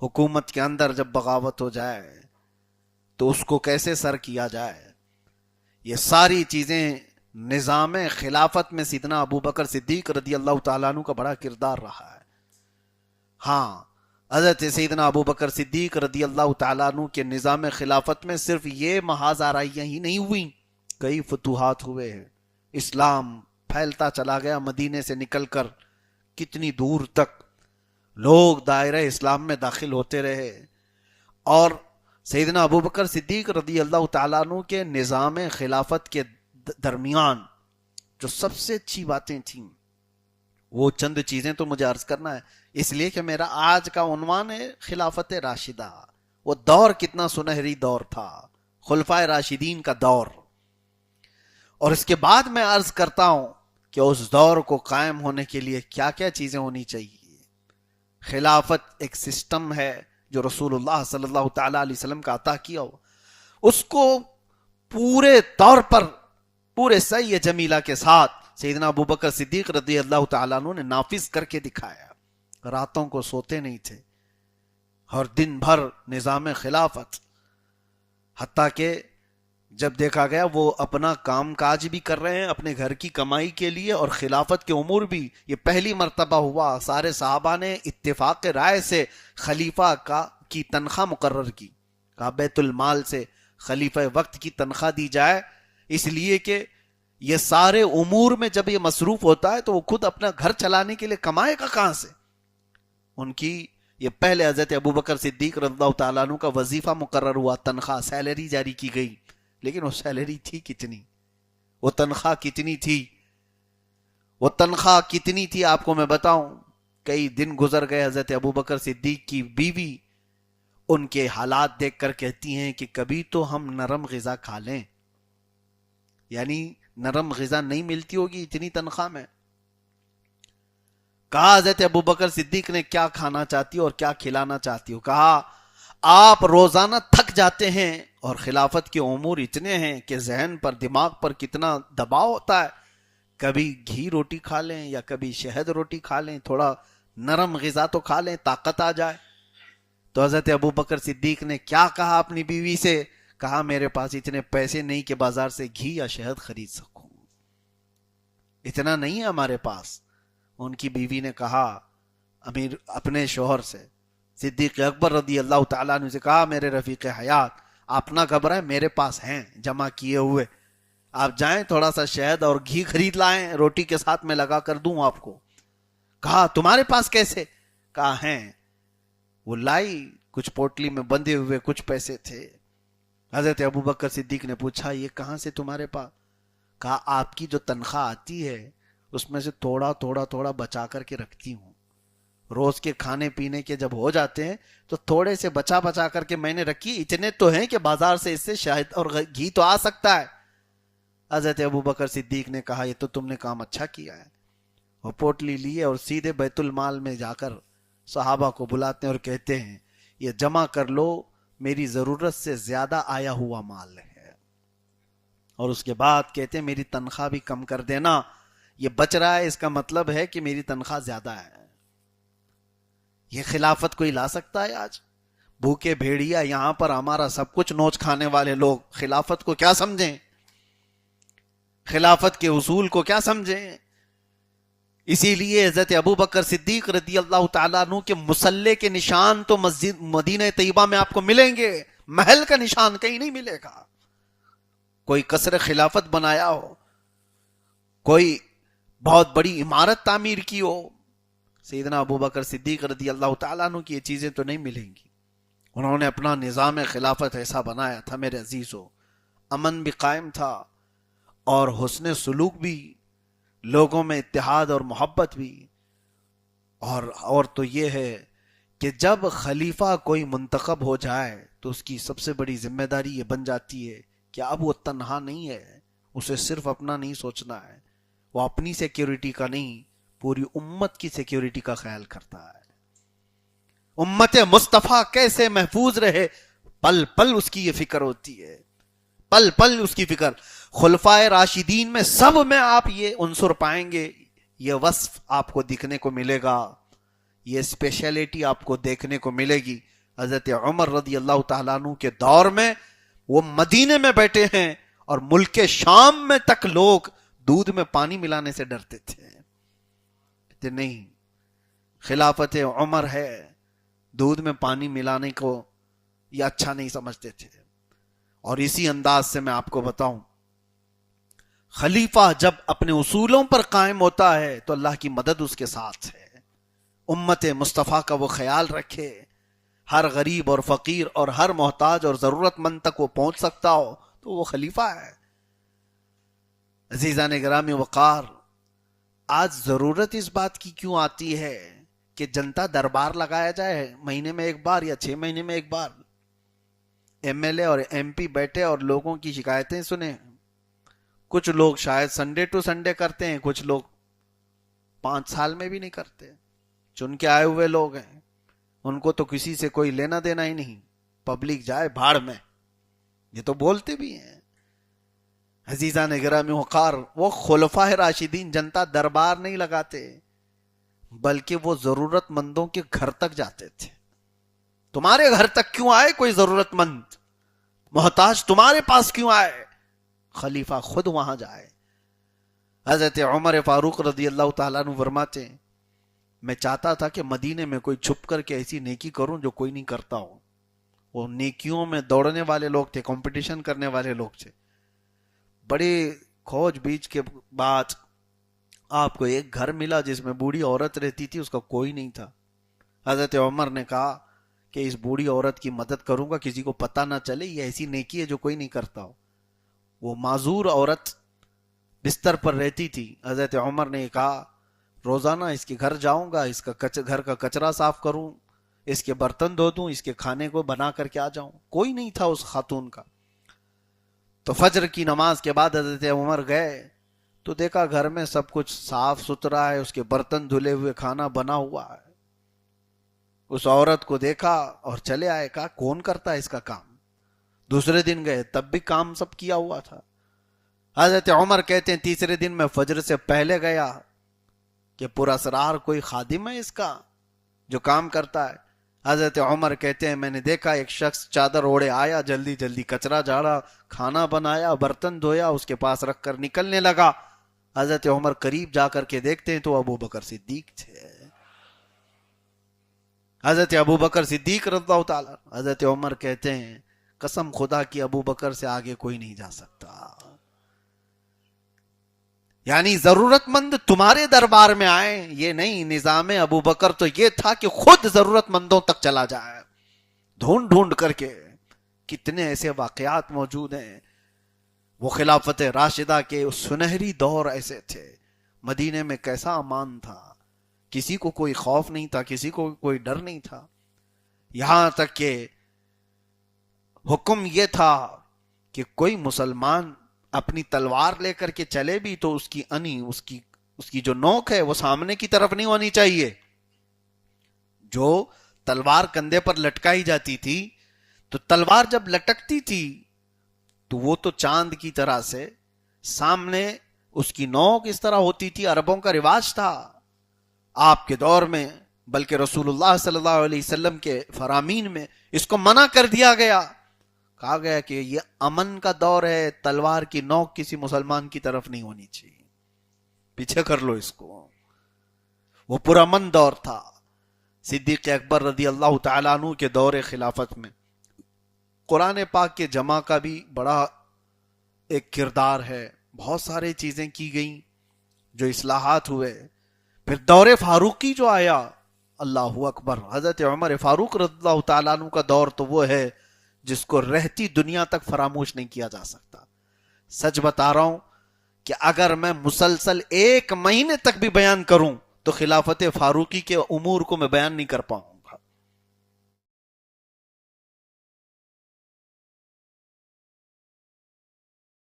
حکومت کے اندر جب بغاوت ہو جائے تو اس کو کیسے سر کیا جائے، یہ ساری چیزیں نظام خلافت میں سیدنا ابو بکر صدیق رضی اللہ تعالیٰ عنہ کا بڑا کردار رہا ہے۔ ہاں، حضرت سیدنا ابو بکر صدیق رضی اللہ تعالیٰ عنہ کے نظام خلافت میں صرف یہ محاذ آرائیاں ہی نہیں ہوئیں، کئی فتوحات ہوئے ہیں، اسلام پھیلتا چلا گیا مدینے سے نکل کر کتنی دور تک، لوگ دائرہ اسلام میں داخل ہوتے رہے، اور سیدنا ابو بکر صدیق رضی اللہ تعالیٰ عنہ کے نظام خلافت کے درمیان جو سب سے اچھی باتیں تھیں وہ چند چیزیں تو مجھے عرض کرنا ہے، اس لیے کہ میرا آج کا عنوان ہے خلافت راشدہ۔ وہ دور کتنا سنہری دور تھا، خلفائے راشدین کا دور، اور اس کے بعد میں عرض کرتا ہوں کہ اس دور کو قائم ہونے کے لیے کیا کیا چیزیں ہونی چاہیے۔ خلافت ایک سسٹم ہے جو رسول اللہ صلی اللہ تعالی علیہ وسلم کا عطا کیا ہو، اس کو پورے طور پر پورے صحیح جمیلہ کے ساتھ سیدنا ابو بکر صدیق رضی اللہ تعالیٰ عنہ نے نافذ کر کے دکھایا۔ راتوں کو سوتے نہیں تھے اور دن بھر نظام خلافت، حتیٰ کہ جب دیکھا گیا وہ اپنا کام کاج بھی کر رہے ہیں اپنے گھر کی کمائی کے لیے، اور خلافت کے امور بھی، یہ پہلی مرتبہ ہوا سارے صحابہ نے اتفاق رائے سے خلیفہ کی تنخواہ مقرر کی، کہا بیت المال سے خلیفہ وقت کی تنخواہ دی جائے، اس لیے کہ یہ سارے امور میں جب یہ مصروف ہوتا ہے تو وہ خود اپنا گھر چلانے کے لیے کمائے گا کہاں سے۔ ان کی یہ پہلے حضرت ابو بکر صدیق رضی اللہ تعالیٰ عنہ کا وظیفہ مقرر ہوا، تنخواہ سیلری جاری کی گئی، لیکن وہ سیلری تھی کتنی، وہ تنخواہ کتنی تھی، وہ تنخواہ کتنی تھی آپ کو میں بتاؤں۔ کئی دن گزر گئے، حضرت ابو بکر صدیق کی بیوی ان کے حالات دیکھ کر کہتی ہیں کہ کبھی تو ہم نرم غذا کھا لیں، یعنی نرم غذا نہیں ملتی ہوگی اتنی تنخواہ میں۔ کہا حضرت ابو بکر صدیق نے کیا کھانا چاہتی ہو اور کیا کھلانا چاہتی ہو؟ کہا آپ روزانہ تھک جاتے ہیں اور خلافت کے امور اتنے ہیں کہ ذہن پر دماغ پر کتنا دباؤ ہوتا ہے، کبھی گھی روٹی کھا لیں یا کبھی شہد روٹی کھا لیں، تھوڑا نرم غذا تو کھا لیں طاقت آ جائے۔ تو حضرت ابو بکر صدیق نے کیا کہا اپنی بیوی سے؟ کہا میرے پاس اتنے پیسے نہیں کہ بازار سے گھی یا شہد خرید سکوں، اتنا نہیں ہے ہمارے پاس۔ ان کی بیوی نے کہا امیر اپنے شوہر سے، صدیق اکبر رضی اللہ تعالیٰ عنہ سے کہا میرے رفیق حیات آپ نہ گھبرائیں، میرے پاس ہیں جمع کیے ہوئے، آپ جائیں تھوڑا سا شہد اور گھی خرید لائیں، روٹی کے ساتھ میں لگا کر دوں آپ کو۔ کہا تمہارے پاس کیسے؟ کہا ہیں۔ وہ لائی، کچھ پوٹلی میں بندھے ہوئے کچھ پیسے تھے۔ حضرت ابو بکر صدیق نے پوچھا یہ کہاں سے تمہارے پاس؟ کہا آپ کی جو تنخواہ آتی ہے اس میں سے تھوڑا تھوڑا تھوڑا بچا کر کے رکھتی ہوں، روز کے کھانے پینے کے جب ہو جاتے ہیں تو تھوڑے سے بچا بچا کر کے میں نے رکھی، اتنے تو ہیں کہ بازار سے اس سے شہد اور گھی تو آ سکتا ہے۔ حضرت ابو بکر صدیق نے کہا یہ تو تم نے کام اچھا کیا ہے۔ وہ پوٹلی لیے اور سیدھے بیت المال میں جا کر صحابہ کو بلاتے ہیں اور کہتے ہیں یہ جمع کر لو، میری ضرورت سے زیادہ آیا ہوا مال ہے، اور اس کے بعد کہتے ہیں میری تنخواہ بھی کم کر دینا، یہ بچ رہا ہے اس کا مطلب ہے کہ میری تنخواہ زیادہ ہے۔ یہ خلافت کوئی لا سکتا ہے آج؟ بھوکے بھیڑیا یہاں پر ہمارا سب کچھ نوچ کھانے والے لوگ خلافت کو کیا سمجھیں، خلافت کے اصول کو کیا سمجھیں؟ اسی لیے حضرت ابو بکر صدیق رضی اللہ تعالیٰ عنہ کے مسلح کے نشان تو مسجد مدینہ طیبہ میں آپ کو ملیں گے، محل کا نشان کہیں نہیں ملے گا۔ کوئی قصر خلافت بنایا ہو، کوئی بہت بڑی عمارت تعمیر کی ہو، سیدنا ابو بکر صدیق رضی اللہ تعالیٰ عنہ کی یہ چیزیں تو نہیں ملیں گی۔ انہوں نے اپنا نظام خلافت ایسا بنایا تھا میرے عزیزو، امن بھی قائم تھا اور حسن سلوک بھی، لوگوں میں اتحاد اور محبت بھی، اور تو یہ ہے کہ جب خلیفہ کوئی منتخب ہو جائے تو اس کی سب سے بڑی ذمہ داری یہ بن جاتی ہے کہ اب وہ تنہا نہیں ہے، اسے صرف اپنا نہیں سوچنا ہے، وہ اپنی سیکیورٹی کا نہیں پوری امت کی سیکیورٹی کا خیال کرتا ہے۔ امت مصطفیٰ کیسے محفوظ رہے پل پل اس کی یہ فکر ہوتی ہے، پل پل اس کی فکر۔ خلفائے راشدین میں سب میں آپ یہ عنصر پائیں گے، یہ وصف آپ کو دکھنے کو ملے گا، یہ اسپیشلٹی آپ کو دیکھنے کو ملے گی. حضرت عمر رضی اللہ تعالیٰ عنہ کے دور میں وہ مدینے میں بیٹھے ہیں اور ملک شام میں تک لوگ دودھ میں پانی ملانے سے ڈرتے تھے. نہیں، خلافت عمر ہے، دودھ میں پانی ملانے کو یہ اچھا نہیں سمجھتے تھے. اور اسی انداز سے میں آپ کو بتاؤں، خلیفہ جب اپنے اصولوں پر قائم ہوتا ہے تو اللہ کی مدد اس کے ساتھ ہے. امت مصطفیٰ کا وہ خیال رکھے، ہر غریب اور فقیر اور ہر محتاج اور ضرورت مند تک وہ پہنچ سکتا ہو تو وہ خلیفہ ہے. عزیزان گرامی وقار، آج ضرورت اس بات کی کیوں آتی ہے کہ جنتا دربار لگایا جائے مہینے میں ایک بار یا 6 مہینے میں ایک بار؟ ایم ایل اے اور ایم پی بیٹھے اور لوگوں کی شکایتیں سنیں. کچھ لوگ شاید سنڈے ٹو سنڈے کرتے ہیں، کچھ لوگ 5 سال میں بھی نہیں کرتے. چن کے آئے ہوئے لوگ ہیں، ان کو تو کسی سے کوئی لینا دینا ہی نہیں. پبلک جائے بھاڑ میں، یہ تو بولتے بھی ہیں. عزیزان گرامی وقار، وہ خلفائے راشدین جنتا دربار نہیں لگاتے، بلکہ وہ ضرورت مندوں کے گھر تک جاتے تھے. تمہارے گھر تک کیوں آئے کوئی ضرورت مند محتاج؟ تمہارے پاس کیوں آئے؟ خلیفہ خود وہاں جائے. حضرت عمر فاروق رضی اللہ تعالیٰ عنہ فرماتے ہیں، میں چاہتا تھا کہ مدینے میں کوئی چھپ کر کے ایسی نیکی کروں جو کوئی نہیں کرتا ہو. وہ نیکیوں میں دوڑنے والے لوگ تھے، کمپٹیشن کرنے والے لوگ تھے. بڑے کھوج بیچ کے بعد آپ کو ایک گھر ملا جس میں بوڑھی عورت رہتی تھی، اس کا کوئی نہیں تھا. حضرت عمر نے کہا کہ اس بوڑھی عورت کی مدد کروں گا، کسی کو پتہ نہ چلے، یہ ایسی نیکی ہے جو کوئی نہیں کرتا ہو. وہ معذور عورت بستر پر رہتی تھی. حضرت عمر نے کہا روزانہ اس کے گھر جاؤں گا، اس کا گھر کا کچرا صاف کروں، اس کے برتن دھو دوں، اس کے کھانے کو بنا کر کے آ جاؤں. کوئی نہیں تھا اس خاتون کا. تو فجر کی نماز کے بعد حضرت عمر گئے تو دیکھا گھر میں سب کچھ صاف ستھرا ہے، اس کے برتن دھلے ہوئے، کھانا بنا ہوا ہے. اس عورت کو دیکھا اور چلے آئے. کہا کون کرتا ہے اس کا کام؟ دوسرے دن گئے تب بھی کام سب کیا ہوا تھا. حضرت عمر کہتے ہیں تیسرے دن میں فجر سے پہلے گیا کہ پراسرار کوئی خادم ہے اس کا جو کام کرتا ہے. حضرت عمر کہتے ہیں میں نے دیکھا ایک شخص چادر اوڑے آیا، جلدی جلدی کچرا جھاڑا، کھانا بنایا، برتن دھویا، اس کے پاس رکھ کر نکلنے لگا. حضرت عمر قریب جا کر کے دیکھتے ہیں تو ابو بکر صدیق تھے. حضرت ابو بکر صدیق رضی اللہ تعالی. حضرت عمر کہتے ہیں قسم خدا کی ابو بکر سے آگے کوئی نہیں جا سکتا. یعنی ضرورت مند تمہارے دربار میں آئے، یہ نہیں. نظام ابو بکر تو یہ تھا کہ خود ضرورت مندوں تک چلا جائے ڈھونڈ ڈھونڈ کر کے. کتنے ایسے واقعات موجود ہیں. وہ خلافت راشدہ کے سنہری دور ایسے تھے. مدینے میں کیسا امان تھا، کسی کو کوئی خوف نہیں تھا، کسی کو کوئی ڈر نہیں تھا. یہاں تک کہ حکم یہ تھا کہ کوئی مسلمان اپنی تلوار لے کر کے چلے بھی تو اس کی انی، اس کی جو نوک ہے وہ سامنے کی طرف نہیں ہونی چاہیے. جو تلوار کندھے پر لٹکائی جاتی تھی تو تلوار جب لٹکتی تھی تو وہ تو چاند کی طرح سے سامنے اس کی نوک اس طرح ہوتی تھی. عربوں کا رواج تھا آپ کے دور میں، بلکہ رسول اللہ صلی اللہ علیہ وسلم کے فرامین میں اس کو منع کر دیا گیا. کہا گیا کہ یہ امن کا دور ہے، تلوار کی نوک کسی مسلمان کی طرف نہیں ہونی چاہیے، پیچھے کر لو اس کو. وہ پرامن دور تھا. صدیق اکبر رضی اللہ تعالیٰ عنہ کے دور خلافت میں قرآن پاک کے جمع کا بھی بڑا ایک کردار ہے. بہت سارے چیزیں کی گئیں جو اصلاحات ہوئے. پھر دور فاروقی جو آیا، اللہ اکبر. حضرت عمر فاروق رضی اللہ تعالیٰ عنہ کا دور تو وہ ہے جس کو رہتی دنیا تک فراموش نہیں کیا جا سکتا. سچ بتا رہا ہوں کہ اگر میں مسلسل 1 مہینے تک بھی بیان کروں تو خلافت فاروقی کے امور کو میں بیان نہیں کر پاؤں.